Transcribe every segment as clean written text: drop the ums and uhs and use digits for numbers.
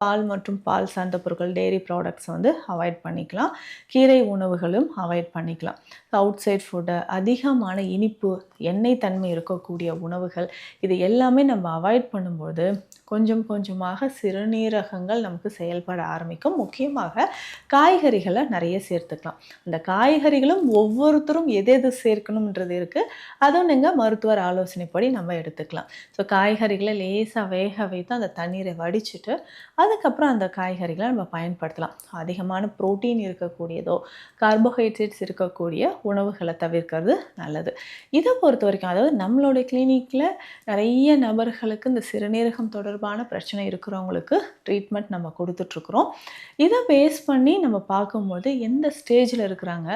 பால் மற்றும் பால் சார்ந்த பொருட்கள், டெய்ரி ப்ராடக்ட்ஸ் வந்து அவாய்ட் பண்ணிக்கலாம். கீரை உணவுகளும் அவாய்ட் பண்ணிக்கலாம். அவுட் சைட் ஃபுட்டு, அதிகமான இனிப்பு, எண்ணெய் தன்மை இருக்கக்கூடிய உணவுகள், இது எல்லாமே நம்ம அவாய்ட் பண்ணும்போது, கொஞ்சம் கொஞ்சமாக சிறுநீரகங்கள் நமக்கு செயல்பட ஆரம்பிக்கும். முக்கியமாக காய்கறிகள நெறைய சேர்த்துக்கலாம். அந்த காய்கறிகளும் ஒவ்வொருத்தரும் எது எது சேர்க்கணும்ன்றது இருக்குது. அதுவும் நீங்க மருத்துவர் ஆலோசனைப்படி நம்ம எடுத்துக்கலாம். ஸோ காய்கறிகள லேசா வேக வைத்து அந்த தண்ணீரை வடிச்சுட்டு, அதுக்கப்புறம் அந்த காய்கறிகளை நம்ம பயன்படுத்தலாம். அதிகமான புரோட்டீன் இருக்கக்கூடியதோ, கார்போஹைட்ரேட்ஸ் இருக்கக்கூடிய உணவுகளை தவிர்க்கிறது நல்லது. இதை பொறுத்த வரைக்கும், அதாவது நம்மளுடைய கிளினிக்கில் நிறைய நபர்களுக்கு இந்த சிறுநீரகம் தொடர்பான பிரச்சனை இருக்கிறவங்களுக்கு ட்ரீட்மெண்ட் நம்ம கொடுத்துட்ருக்குறோம். இதை பேஸ் பண்ணி நம்ம பார்க்கும்போது எந்த ஸ்டேஜில் இருக்கிறாங்க,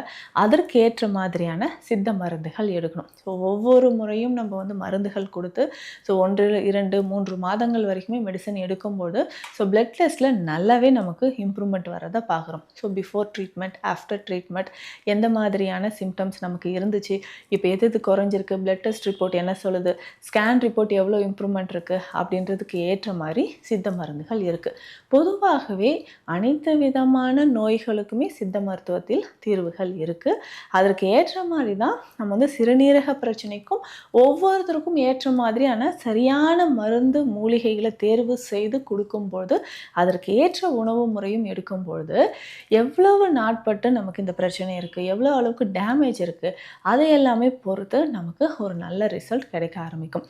அதற்கேற்ற மாதிரியான சித்த மருந்துகள் எடுக்கணும். ஸோ ஒவ்வொரு முறையும் நம்ம வந்து மருந்துகள் கொடுத்து, ஸோ 1, 2, 3 மாதங்கள் வரைக்குமே மெடிசன் எடுக்கும்போது, ஸோ பிளட் டெஸ்ட்டில் நல்லாவே நமக்கு இம்ப்ரூவ்மெண்ட் வரதை பார்க்குறோம். So before treatment, after treatment எந்த மாதிரியான சிம்டம்ஸ் நமக்கு இருந்துச்சு, இப்போ எது எது குறைஞ்சிருக்கு, பிளட் டெஸ்ட் ரிப்போர்ட் என்ன சொல்லுது, ஸ்கேன் ரிப்போர்ட் எவ்வளோ இம்ப்ரூவ்மெண்ட் இருக்குது அப்படின்றதுக்கு ஏற்ற மாதிரி சித்த மருந்துகள் இருக்குது. பொதுவாகவே அனைத்து விதமான நோய்களுக்குமே சித்த மருத்துவத்தில் தீர்வுகள் இருக்குது. அதற்கு ஏற்ற மாதிரி தான் நம்ம வந்து சிறுநீரக பிரச்சனைக்கும் ஒவ்வொருத்தருக்கும் ஏற்ற மாதிரியான சரியான மருந்து மூலிகைகளை தேர்வு செய்து கொடுக்கும்போது, அதற்கு ஏற்ற உணவு முறையும் எடுக்கும்பொழுது, எவ்வளவு நாட்பட்டு நமக்கு இந்த பிரச்சனை இருக்குது, எவ்வளோ அளவுக்கு டேமேஜ் இருக்குது, அதை எல்லாமே பொறுத்து நமக்கு ஒரு நல்ல ரிசல்ட் கிடைக்க ஆரம்பிக்கும்.